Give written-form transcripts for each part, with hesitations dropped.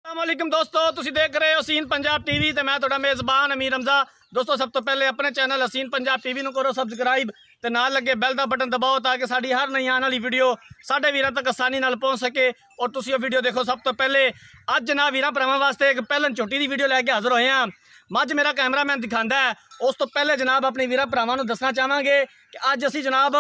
अस्सलामुअलैकुम दोस्तों, तुसी देख रहे हो हसीन पंजाब टीवी ते मैं तुहाडा मेज़बान अमीर रमज़ा। दोस्तों सब तो पहले अपने चैनल हसीन पंजाब टीवी नूं करो सबसक्राइब ते नाल लगे बैल दा बटन दबाओ ताकि साडी हर नई आने वाली वीडियो साडे वीरां तक आसानी नाल पहुँच सके और तुसी वो वीडियो देखो। सब तो पहले अज जनाब वीरां भरावां वास्ते एक पहलन झोटी की वीडियो लैके हाज़र होए हैं। मझ मेरा कैमरामैन दिखांदा है। उस तो पहले जनाब अपने वीरां भरावां नूं दसना चाहांगे कि अज असीं जनाब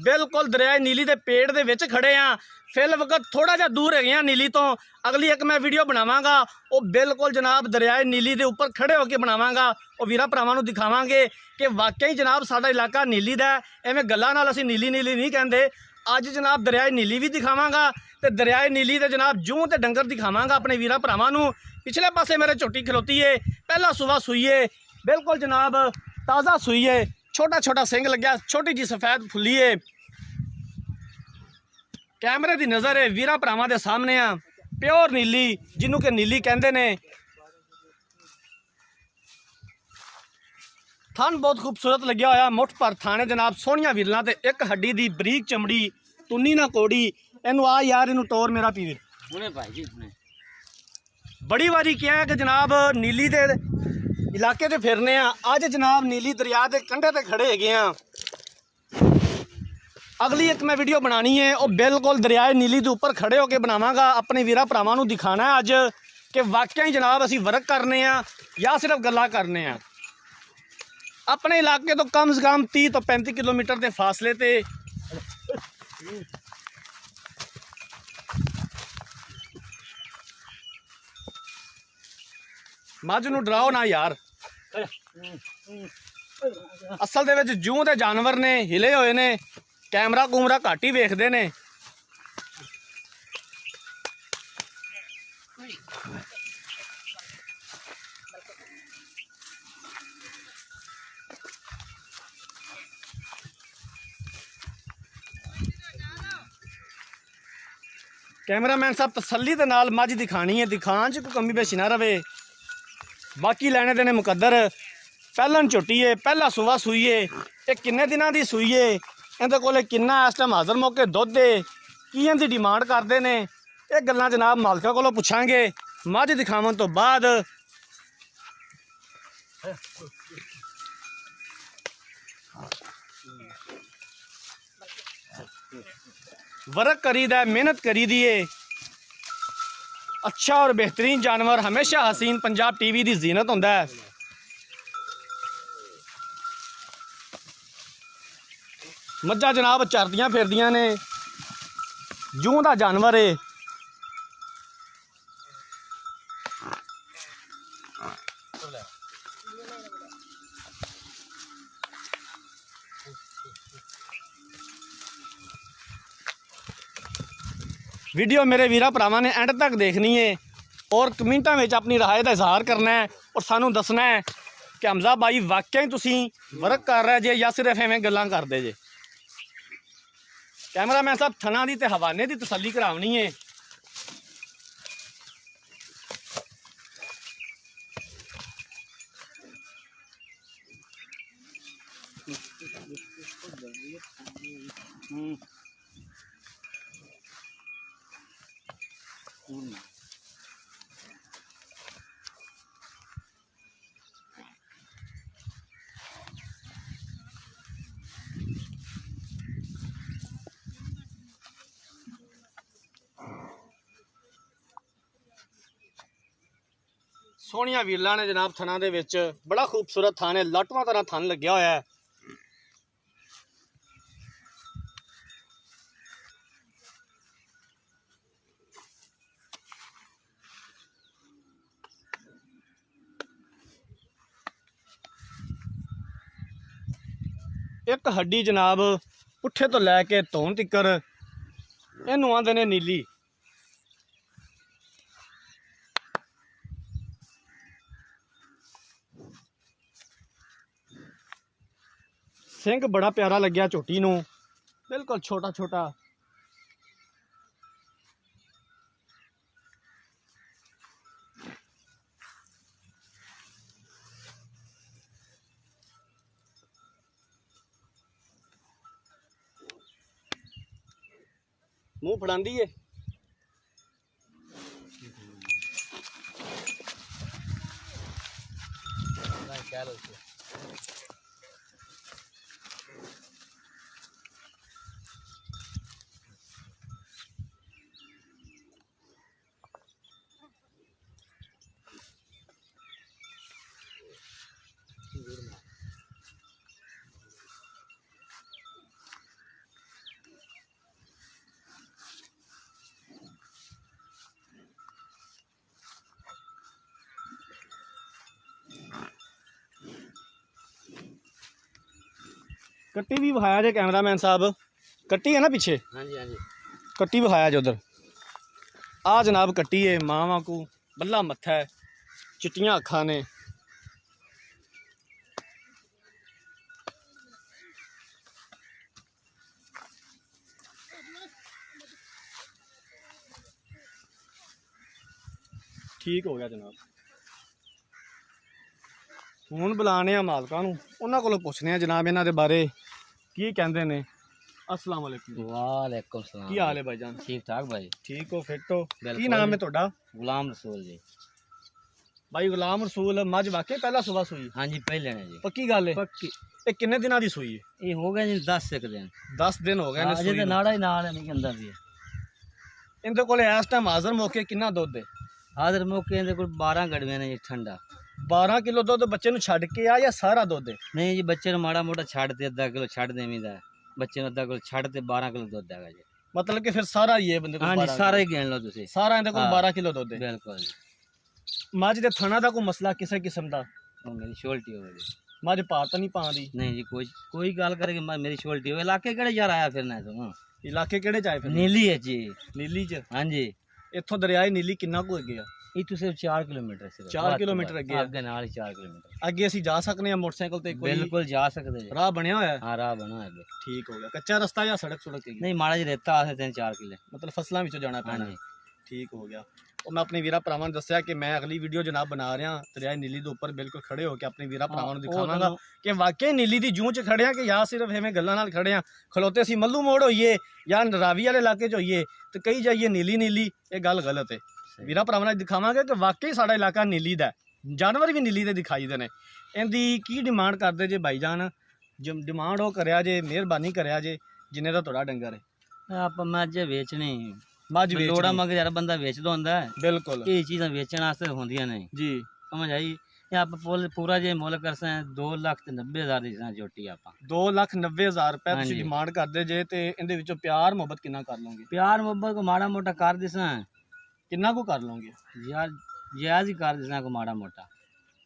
बिल्कुल दरियाए नीली के पेड़ दे विच खड़े हाँ। फिल वक्त थोड़ा जा दूर है नीली तो। अगली एक मैं वीडियो बनावांगा वो बिल्कुल जनाब दरियाए नीली के उपर खड़े होकर बनावांगा। और वीरां भरावां नूं दिखावांगे कि वाकई जनाब साडा इलाका नीली दा है। इवें गल्लां नाल असीं नीली नीली नहीं कहंदे। अज जनाब दरियाए नीली भी दिखावांगा ते दरियाए नीली ते जनाब जूं ते डंगर दिखावांगा अपने वीरां भरावां नूं। पिछले पासे मेरे झोटी खलोती है, पहला सुबह सूई है, बिल्कुल जनाब ताज़ा सूई है, छोटा छोटा सिंग लग्या, छोटी जी सफेद फुली है। कैमरे की नज़र है वीरां भरावां दे सामने आ प्योर नीली जिन्हों के नीली कहते ने। थन बहुत खूबसूरत लग्या होया, मुठ पर थाने जनाब सोहनिया विरलां ते एक हड्डी दी बरीक चमड़ी, तुन्नी ना कोड़ी। इनू आ यार इनू तोड़ मेरा पीर। बड़ी बारी क्या है कि जनाब नीली दे इलाके ते फिरने अज जनाब नीली दरिया के कंढे ते खड़े है। अगली एक मैं वीडियो बनानी है और बिल्कुल दरियाए नीली के उपर खड़े होकर बनावांगा। अपने वीरां भरावां नूं दिखाना है अज कि वाकई जनाब असीं वर्क करने या सिर्फ गल्लां करने। अपने इलाके तो कम से कम 30 तो 35 किलोमीटर के फासले ते मझ नूं डराओ ना यार। असल दे विच जूं दे जानवर ने हिले होए ने, कैमरा कूमरा घट ही वेखदे ने। कैमरामैन साहब तसल्ली दे नाल मझ दिखानी है, दिखाण च कोई कमी पेशी ना रवे। बाकी लैने देने मुकद्दर। पहलन झोटी है, पहला सुबह सूई है, ये किन्ने दिनां दी सूई है, इहदे कोले किन्ना इस टाइम हाज़र मौके दुध है, की इहदी डिमांड करते हैं, ये गल्लां जनाब मालका कोलों पुछांगे मझ दिखावन तो बाद। वर्क करी दा, मेहनत करी दी है। अच्छा और बेहतरीन जानवर हमेशा हसीन पंजाब टीवी की जीनत होंदा है। मज्झां जनाब चरदियां फिरदियां ने, जूं दा जानवर है। वीडियो मेरे वीरां भरावां ने एंड तक देखनी है और कमेंटां में अपनी राय का इजहार करना है और सानू दसना है कि हमजा भाई वाकई तुसी वर्क कर रहे जे या सिर्फ एवें गल्लां करदे जे। कैमरामैन साहब थना दी ते हवाने की तसल्ली करावनी है। सोहनिया वीरलां ने जनाब थना दे विच बड़ा खूबसूरत थन है, लाटवां तरह थन लग्या होया है। एक हड्डी जनाब पुट्ठे तो लैके धौन तिकर इनू आंदे ने नीली। सिंग बड़ा प्यारा लग्या झोटी नूं, बिल्कुल छोटा छोटा। मुँह फड़ांदी है। कट्टी भी विखाया जे कैमरामैन साहब, कट्टी है ना पीछे? हाँ जी हाँ जी। कट्टी विखाया जे उधर। आ जनाब कट्टी है, मावा को बल्ला मत्था है, चिट्टियां अखा ने। ठीक हो गया जनाब। ਹੁਣ ਬੁਲਾਣੇ ਆ ਮਾਲਕਾਂ ਨੂੰ, ਉਹਨਾਂ ਕੋਲੋਂ ਪੁੱਛਨੇ ਆ ਜਨਾਬ ਇਹਨਾਂ ਦੇ ਬਾਰੇ ਕੀ ਕਹਿੰਦੇ ਨੇ। अस्सलाम वालेकुम। वालेकुम सलाम। ਕੀ ਹਾਲ ਹੈ ਭਾਈਜਾਨ? ठीक ठाक भाई। ठीक हो, फिट हो? बिल्कुल। ਕੀ ਨਾਮ ਹੈ ਤੁਹਾਡਾ? गुलाम रसूल जी। भाई गुलाम रसूल, मझ वाकई पहला सुबह सूई? हाँ जी पहले ने जी। पक्की गल है? पक्की। ये किन्ने दिनों की सूई है? ये हो गए जी 10 एक दिन। 10 दिन हो गए ने अजे सूई ते नूं। नाड़ा ही नाल है नहीं अंदर भी। इनदे कोले इस टाइम हाजिर मौके कितना दुध है? हाजिर मौके इनदे कोल 12 गड़वे ने जी ठंडा। 12 किलो दुध बच्चे नूं छड्ड के आ या सारा दुध है? नहीं जी बच्चे ने माड़ा मोटा छड़ दे, आधा किलो छड़ देवीदा। बच्चे ने आधा किलो छड़ ते 12 किलो दूध देगा जी। मतलब कि फिर सारा ही है बंदे को? हाँ जी सारा ही गिन लो तुसी। सारा इनदे कोल हाँ। 12 किलो दुध है। बिल्कुल जी। मझ दे थणा दा कोई मसला किसी किस्म दा? वो मेरी शोल्टी हो गई। मझ पा तो नहीं पांदी? नहीं जी कोई गल करे कि मेरी शोल्टी हो। इलाके केड़े यार आया फिरना तो? हाँ। इलाके केड़े च आए फिर? नीली है जी। नीली च? हाँ जी। इत्थों दरियाए नीली किन्ना को अगे आ? इतु सिर्फ 4 किलोमीटर सिर्फ। 4 किलोमीटर अगे आ? अगे नाल ही 4 किलोमीटर। ਅੱਗੇ ਅਸੀਂ ਜਾ ਸਕਨੇ ਆ ਮੋਟਰਸਾਈਕਲ ਤੇ? ਕੋਈ बिल्कुल जा सकते जी। ਰਾਹ ਬਣਿਆ ਹੋਇਆ ਹੈ? हाँ राह बना है अगे। ਠੀਕ ਹੋ ਗਿਆ। ਕੱਚਾ ਰਸਤਾ ਜਾਂ ਸੜਕ ਸੁੜਕ ਹੈਗੀ? नहीं माड़ा जी रेता आसे 3-4 किले। ਮਤਲਬ ਫਸਲਾਂ ਵਿੱਚੋਂ ਜਾਣਾ हाँ ਪੈਣਾ। जी। ਠੀਕ ਹੋ ਗਿਆ। ਉਹ ਮੈਂ ਆਪਣੇ ਵੀਰਾਂ ਭਰਾਵਾਂ ਨੂੰ ਦੱਸਿਆ ਕਿ ਮੈਂ ਅਗਲੀ ਵੀਡੀਓ ਜਨਾਬ ਬਣਾ ਰਿਹਾ ਦਰਿਆ ਨੀਲੀ ਦੇ ਉੱਪਰ ਬਿਲਕੁਲ ਖੜੇ ਹੋ ਕੇ ਆਪਣੇ ਵੀਰਾਂ ਭਰਾਵਾਂ ਨੂੰ ਦਿਖਾਵਾਂਗਾ ਕਿ ਵਾਕਈ ਨੀਲੀ ਦੀ ਜੂੰ 'ਚ ਖੜੇ ਆ ਕਿ ਜਾਂ ਸਿਰਫ ਐਵੇਂ ਗੱਲਾਂ ਨਾਲ ਖੜੇ ਆ। ਖਲੋਤੇ ਸੀ ਮੱਲੂ ਮੋੜ ਹੋਈਏ ਜਾਂ ਰਾਵੀ ਵਾਲੇ ਇਲਾਕੇ 'ਚ ਹੋਈਏ ਤੇ ਕਈ ਜਾਈਏ ਨੀਲੀ ਨੀਲੀ, ਇਹ ਗੱਲ ਗਲਤ ਹੈ। ਵੀਰਾਂ ਭਰਾਵਾਂ ਨੂੰ ਦਿਖਾਵਾਂਗੇ ਕਿ ਵਾਕਈ ਸਾਡਾ ਇਲਾਕਾ ਨੀਲੀ ਦਾ, ਜਾਨਵਰ ਵੀ ਨੀਲੀ ਦੇ ਦਿਖਾਈ ਦੇ ਨੇ। ਇਹਦੀ ਕੀ ਡਿਮਾਂਡ ਕਰਦੇ ਜੇ ਭਾਈਜਾਨ? ਡਿਮਾਂਡ ਉਹ ਕਰਿਆ ਜੇ, ਮਿਹਰਬਾਨੀ ਕਰਿਆ ਜੇ ਜਿੰਨੇ ਦਾ ਤੁਹਾਡਾ ਡੰਗਰ ਹੈ। आप मज बेचनी ਮੱਝ ਵੇਚ लोड़ा मगर यार बंदा बेचदा होंदा है। ਬਿਲਕੁਲ ये चीज़ां बेचण वास्ते होंदियां नहीं। ਜੀ। समझ आई? ये आप पूरा जे मुल करसा 2,90,000 ਦੀ ਸਾਂ ਝੋਟੀ ਆਪਾਂ। 2,90,000 ਰੁਪਏ ਤੁਸੀਂ ਹਾਂਜੀ। ਡਿਮਾਂਡ ਕਰਦੇ ਜੇ ਤੇ ਇਹਦੇ ਵਿੱਚੋਂ ਪਿਆਰ ਮੁਹੱਬਤ ਕਿੰਨਾ ਕਰ ਲਓਗੇ? प्यार मोहब्बत को माड़ा मोटा कर दिसां ਕਿੰਨਾ ਕੁ ਕਰ ਲਓਗੇ? यार जायज ही कर दिसां को माड़ा मोटा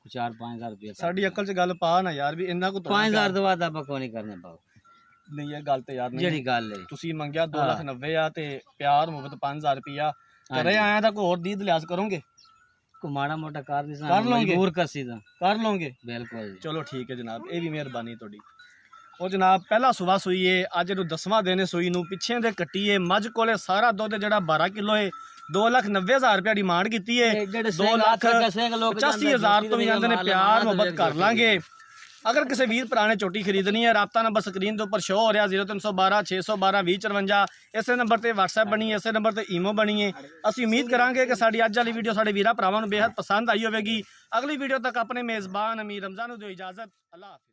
4-5 हज़ार रुपया। ਸਾਡੀ ਅਕਲ 'ਚ ਗੱਲ ਪਾ ਨਾ ਯਾਰ, ਵੀ ਇੰਨਾ ਕੁ ਤੁਹਾਡਾ 5,000 ਤੋਂ ਬਾਅਦ ਆਪਾਂ ਕੋਈ ਨਹੀਂ ਕਰਨੇ ਪਾਓ। ਨਹੀਂ, ਇਹ ਗੱਲ ਤੇ ਯਾਰ ਨਹੀਂ। ਜਿਹੜੀ ਗੱਲ ਹੈ ਤੁਸੀਂ ਮੰਗਿਆ 2,90,000 ਆ ਤੇ ਪਿਆਰ ਮੁਹੱਬਤ 5,000 ਰੁਪਇਆ ਕਰੇ ਆਇਆ ਤਾਂ ਕੋਈ ਹੋਰ ਦੀਦ ਲਿਆਸ ਕਰੋਗੇ? को माड़ा मोटा कर दिसां कर लोगे? मजबूर करसी ਤਾਂ ਕਰ ਲਓਗੇ? बिल्कुल जी। ਚਲੋ ਠੀਕ ਹੈ ਜਨਾਬ, ਇਹ ਵੀ ਮਿਹਰਬਾਨੀ ਤੁਹਾਡੀ। ਉਹ ਜਨਾਬ ਪਹਿਲਾ ਸੁਬਾ ਸੂਈ ਏ, ਅੱਜ ਨੂੰ 10ਵਾਂ ਦਿਨ ਸੂਈ ਨੂੰ। ਪਿੱਛੇ ਦੇ ਕੱਟੀ ਏ, ਮੱਝ ਕੋਲੇ ਸਾਰਾ ਦੁੱਧ ਜਿਹੜਾ 12 ਕਿਲੋ ਏ। 2,90,000 ਰੁਪਇਆ ਡਿਮਾਂਡ ਕੀਤੀ ਏ। 2,85,000 ਤੋਂ ਵੀ ਜਾਂਦੇ ਨੇ ਪਿਆਰ ਮੁਹੱਬਤ ਕਰ ਲਾਂਗੇ। अगर किसी वीर भरा ने चोटी खरीदनी है, राबता नंबर स्क्रीन के उपर शो हो रहा 0312 612 2054। इस नंबर पर WhatsApp बनी है, इस नंबर पर ईमो बनी है। असी उम्मीद करांगे कि साडी अज वाली वीडियो साडे वीरां भरावां नूं बेहद पसंद आई होगी। अगली वीडियो तक अपने मेज़बान अमीर रमज़ान नूं दिओ इजाज़त। अल्लाह हाफ़िज़।